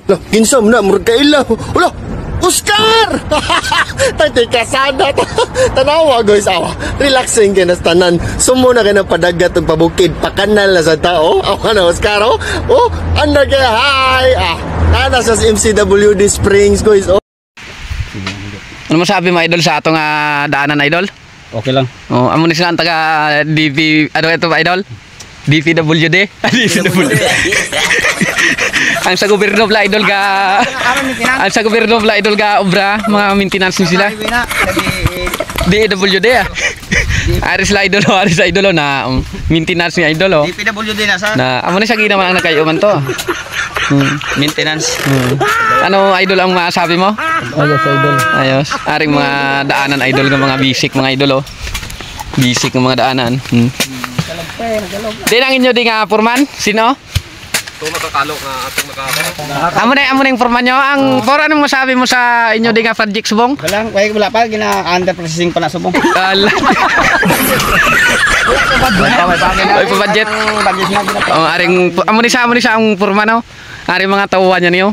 Lah, kinsa man na murag kaila. Wala, Oscar! Tati kasada. Tanawa guys, awa. Relaxing kayo na tanan. Sumo na kayo ng padagat ng pabukid. Pakanal na sa tao. Awa na, Oscar, oh. Oh, anda kaya, hi. Nana sa MCWD Springs, guys, oh. Ano masabi mo, idol, sa atong daanan, idol? Okay lang. Oh, amo ni sila ang taga DP, ano ito ba, idol? DPWD? DPWD. Ang sa gobyerno bla idol ga. Ang sa gobyerno bla idol ga obra, mga maintenance ni sila. DPWD ah. Aris la idol, aris la idol na maintenance ni idol oh. DPWD na sa. Na amo ni sa ginaman ang nagayuman to. Maintenance. Ano idol ang masabi mo? Ayos idol. Ayos. Aring mga daanan idol ng mga basic mga idol oh. Basic ng mga daanan. Di ang inyo di nga purman? Sino? Ito makakalo nga atong makakalo. Amo na yung purman nyo. Ang for ano masabi mo sa inyo di nga project subong? Wala pa gina-under processing pa na subong. Ay pa budget. Oh, aring amo ni sa ang purman no. Aring mga tawuan niya niyo.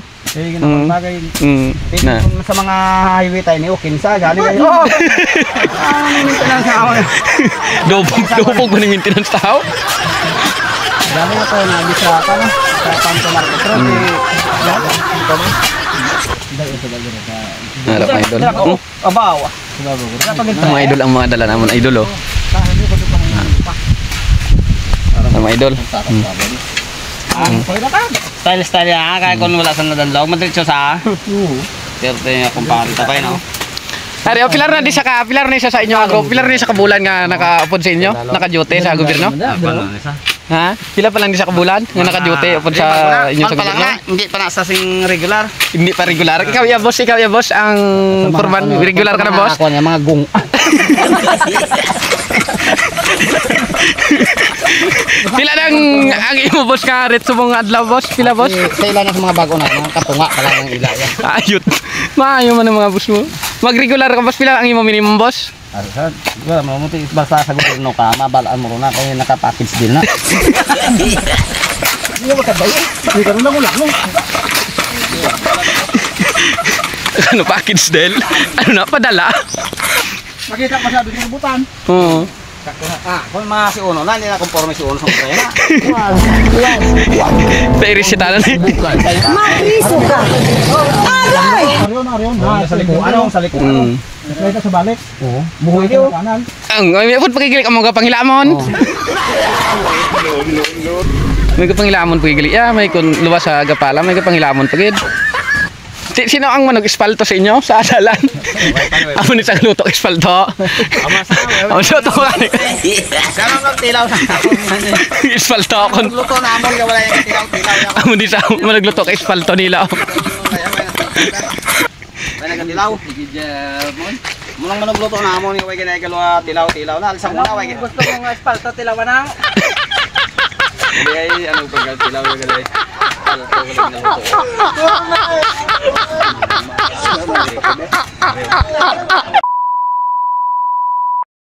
Na. Sa mga highway tayo niyo, kinsa gani kayo. Oh. Maintenance tao. Dobog ba ni maintenance tao? Dami na to na bisa pa no. Sa Panto Market Road. Harap mga idol. Abaw. Mga idol ang mga dala namon idol oh. Mga idol. Style ya, kaya kung wala sa nadanlog, madiretso sa. Pero akong pangarita pa no. Ari, pilar na di sa inyo agro, pilar na sa kabulan nga naka-upod sa inyo, naka-duty sa gobyerno. Ha? Pila pa lang di sa kabulan nga naka-duty upod sa inyo sa gobyerno. Hindi pa nasa sing regular. Hindi pa regular. Ikaw ya boss, ang forman regular ka na boss. Ako nga mga gung. Pila nang ang imo boss ka ret subong adlaw boss, pila boss? Sa ilan na sa mga bago na, mga katunga pala ng ila yan. Ayot. Maayo man ang mga boss mo. Mag-regular ka boss, pila ang imo minimum boss? Arsan, wala mo muti basta sa gobyerno ka, mabalaan mo na kay naka-package deal na. Hindi mo kadaya. Hindi ka na ulang mo. Ano package deal? Ano na padala? Makita pa sa ng butan. Oo. Kung mga si Uno na, hindi na conforme si Uno sa kaya na. Pairisita na ni. Mariso ka! Aray! Arion. Sa likuan. Sa likuan. Sa balik. Oo. Buhay ka ng kanan. Ang may pud pagigilik ang mga panghilamon. May panghilamon pagigilik. Ya, may kun luwas sa gapala, may panghilamon pagid. Sino ang manag-espalto sa inyo sa adalan? Amo ni sa lutok espalto. Amo sa to kan. Sama ng tilaw sa Espalto kon. luto na amon ga wala yung tilaw. Amo ni sa managlutok espalto nila. Wala ka tilaw. Munang managluto na amon yung way ginagawa tilaw na alisang muna way. Gusto mong espalto tilawan na? Hindi ay ano pag tilaw na galay. Ano